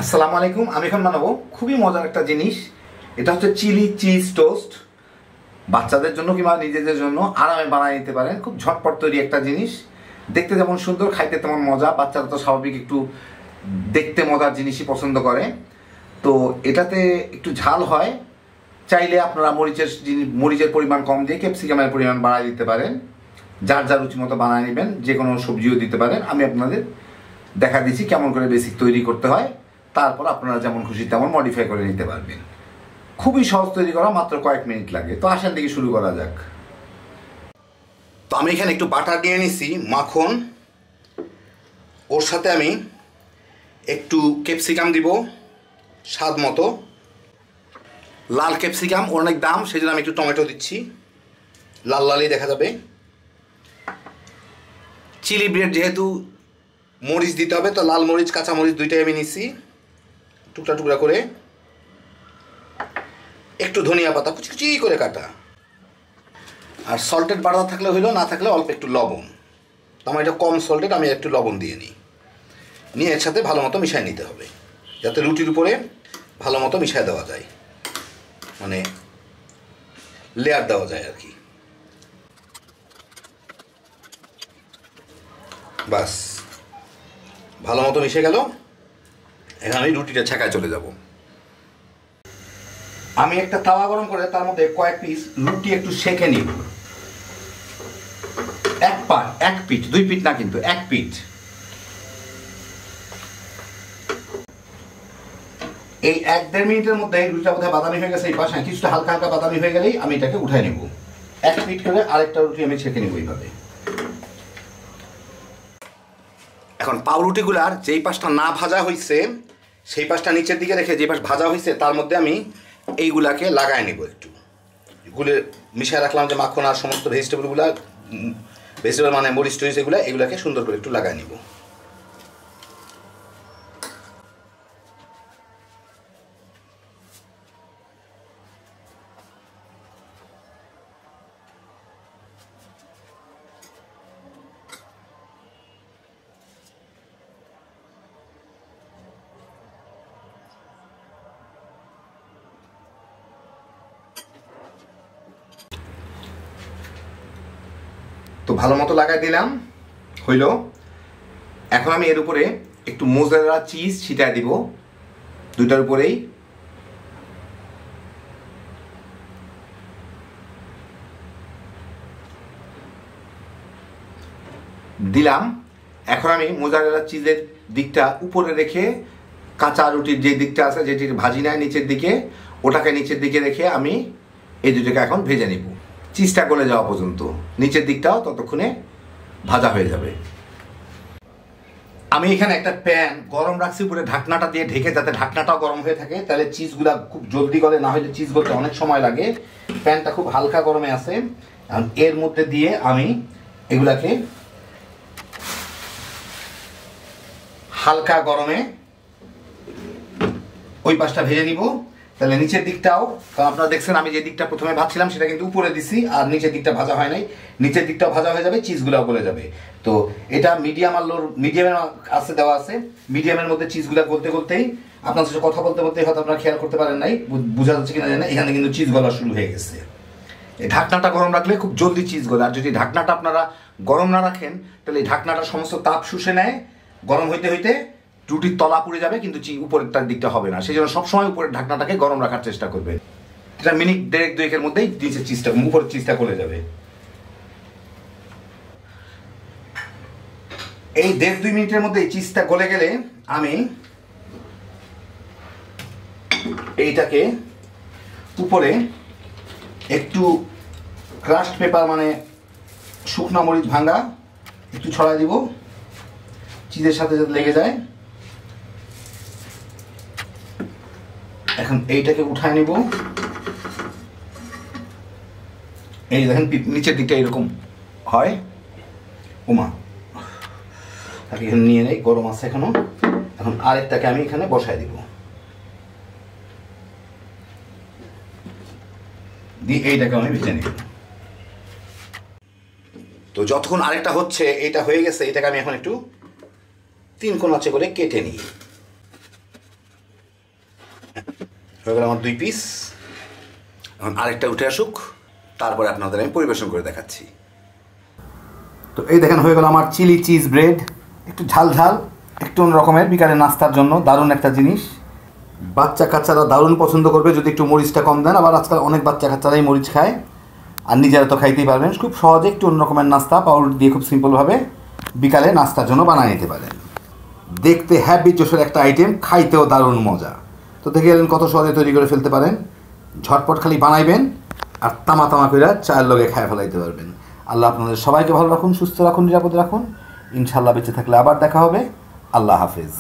আসসালামু আলাইকুম। আমি এখন বানাবো খুবই মজার একটা জিনিস। এটা হচ্ছে চিলি চিজ টোস্ট। বাচ্চাদের জন্য কিংবা নিজেদের জন্য আরামে বানিয়ে নিতে পারেন। খুব ঝটপট তৈরি একটা জিনিস, দেখতে যেমন সুন্দর, খাইতে তেমন মজা। বাচ্চারা তো স্বাভাবিক একটু দেখতে মজার জিনিসই পছন্দ করে। তো এটাতে একটু ঝাল হয়, চাইলে আপনারা মরিচের পরিমাণ কম দিয়ে ক্যাপসিকামের পরিমাণ বাড়ায় দিতে পারেন। যার যার রুচি মতো বানিয়ে নেবেন, যে কোনো সবজিও দিতে পারেন। আমি আপনাদের দেখা দিচ্ছি কেমন করে বেসিক তৈরি করতে হয়, তারপর আপনারা যেমন খুশি তেমন মডিফাই করে নিতে পারবেন। খুবই সহজ তৈরি করা, মাত্র কয়েক মিনিট লাগে। তো আসেন থেকে শুরু করা যাক। তো আমি এখানে একটু বাটার নিয়ে নিছি, মাখন। ওর সাথে আমি একটু ক্যাপসিকাম দিব স্বাদ মতো। লাল ক্যাপসিকাম অনেক দাম, সেই জন্য আমি একটু টমেটো দিচ্ছি, লাল লালই দেখা যাবে। চিলি ব্রেড যেহেতু মরিচ দিতে হবে, তো লাল মরিচ কাঁচা মরিচ দুইটাই আমি নিছি টুকরা টুকরা করে। একটু ধনিয়া পাতা কুচি কুচি করে কাটা। আর সল্টেড বাটার থাকলে হইলো, না থাকলে অল্প একটু লবণ। আমার এটা কম সল্টেড, আমি একটু লবণ দিয়ে নিয়ে এর সাথে ভালো মতো মিশিয়ে নিতে হবে, যাতে রুটির উপরে ভালো মতো মিশিয়ে দেওয়া যায়, মানে লেয়ার দেওয়া যায় আর কি। বাস ভালো মতো মিশে গেল। এখন আমি রুটিটা ছেঁকায় চলে যাব। আমি একটা তাওয়া গরম করে তার মধ্যে কয়েক পিস রুটি একটু সেঁকে নিব। এক পিঠ, 2 পিঠ না, কিন্তু 1 পিঠ। এই 1-1.5 মিনিটের মধ্যে রুটিটা বোধহয় বাদামি হয়ে গেছে। এই পাশে কিছুটা হালকা হালকা বাদামি হয়ে গেলেই আমি এটাকে উঠাই নেব। 1 পিঠ করে আরেকটা রুটি আমি ছেঁকে নেব এইভাবে। এখন পাউরুটিগুলার যেই পাশটা না ভাজা হয়েছে সেই পাশটা নিচের দিকে রেখে যে পাশ ভাজা হয়েছে তার মধ্যে আমি এইগুলাকে লাগাই নেব। একটু গুলে মিশিয়ে রাখলাম যে মাখন আর সমস্ত ভেজিটেবল মানে মরিচ টরিচ এগুলাকে সুন্দর করে একটু লাগাই নিব। তো ভালো মতো লাগাই দিলাম, হইল। এখন আমি এর উপরে একটু মোজারেলা চিজ ছিটায় দিব, দুইটার উপরেই। দিলাম। এখন আমি মোজারেলা চিজের দিকটা উপরে রেখে কাঁচা রুটির যে দিকটা আছে, যেটি ভাজি নেয় নিচের দিকে, ওটাকে নিচের দিকে রেখে আমি এই দুটোকে এখন ভেজে নিব চিজটা গলে যাওয়া পর্যন্ত। নিচের দিকটাও ততক্ষণে ভাজা হয়ে যাবে। আমি এখানে একটা প্যান গরম রাখছি, উপরে ঢাকনাটা দিয়ে ঢেকে, যাতে ঢাকনাটাও গরম হয়ে থাকে, তাহলে চিজগুলা খুব জলদি গলে। না হলে চিজ গলতে অনেক সময় লাগে। প্যানটা খুব হালকা গরমে আছে। এর মধ্যে দিয়ে আমি এগুলাকে হালকা গরমে ওই পাশটা ভেজে নিব। তাহলে নিচের দিকটাও, কারণ আপনারা দেখছেন আমি যে দিকটা প্রথমে ভাজছিলাম সেটা কিন্তু উপরে দিছি, আর নিচের দিকটা ভাজা হয় নাই। নিচের দিকটাও ভাজা হয়ে যাবে, চিজগুলাও গলে যাবে। তো এটা মিডিয়াম আর লোর, মিডিয়ামের আছে দেওয়া আছে। মিডিয়ামের মধ্যে চিজগুলা গলতে গলতেই, আপনার সাথে কথা বলতে বলতে হয়তো আপনারা খেয়াল করতে পারেন নাই, বোঝা যাচ্ছে কিনা জানি না, এখানে কিন্তু চিজ গলা শুরু হয়ে গেছে। এই ঢাকনাটা গরম রাখলে খুব জলদি চিজ গলে। আর যদি ঢাকনাটা আপনারা গরম না রাখেন, তাহলে এই ঢাকনাটা সমস্ত তাপ শুষে নেয়। গরম হইতে হইতে রুটির তলা পুড়ে যাবে, কিন্তু উপরের দিকটা হবে না। সেই জন্য সবসময় উপরের ঢাকনাটাকে গরম রাখার চেষ্টা করবে। এটা মিনিট 1.5-2 মধ্যেই নিচের চিজটা, উপরের চিজটা গলে যাবে। এই 1.5-2 মিনিটের মধ্যে চিজটা গলে গেলে আমি এইটাকে উপরে একটু ক্রাস্ট পেপার, মানে শুকনো মরিচ ভাঙা, একটু ছড়াই দিব চিজের সাথে যাতে লেগে যায়। এখন এইটাকে উঠায় নিব। এই দেখেন নিচের দিকটা এরকম হয়। ওমা, তাকে এখানে নিয়ে নেই, গরম আছে এখনো। এখন আরেকটাকে আমি এখানে বসায় দিব, দিয়ে এইটাকে আমি ভেজে নিব। তো যতক্ষণ আরেকটা হচ্ছে, এটা হয়ে গেছে, এটাকে আমি এখন একটু 3 কোণ আছে করে কেটে নিই। হয়ে গেল আমার 2 পিস। এখন আরেকটা উঠে আসুক, তারপরে আপনাদের আমি পরিবেশন করে দেখাচ্ছি। তো এই দেখেন হয়ে গেল আমার চিলি চিজ ব্রেড, একটু ঝাল ঝাল, একটু অন্য রকমের বিকালে নাস্তার জন্য দারুণ একটা জিনিস। বাচ্চা কাচ্চারা দারুণ পছন্দ করবে যদি একটু মরিচটা কম দেন। আবার আজকাল অনেক বাচ্চা কাচ্চারাই মরিচ খায়, আর নিজেরা তো খাইতেই পারবেন। খুব সহজে একটু অন্য রকমের নাস্তা পাউরুটি দিয়ে খুব সিম্পলভাবে বিকালে নাস্তার জন্য বানিয়ে নিতে পারেন। দেখতে হ্যাপি জোশের একটা আইটেম, খাইতেও দারুণ মজা। তো দেখে গেলেন কত সহজে তৈরি করে ফেলতে পারেন। ঝটপট খালি বানাইবেন আর তামা তামা করে চায়ের লগে খায় ফেলাইতে পারবেন। আল্লাহ আপনাদের সবাইকে ভালো রাখুন, সুস্থ রাখুন, নিরাপদে রাখুন। ইনশাল্লাহ বেঁচে থাকলে আবার দেখা হবে। আল্লাহ হাফেজ।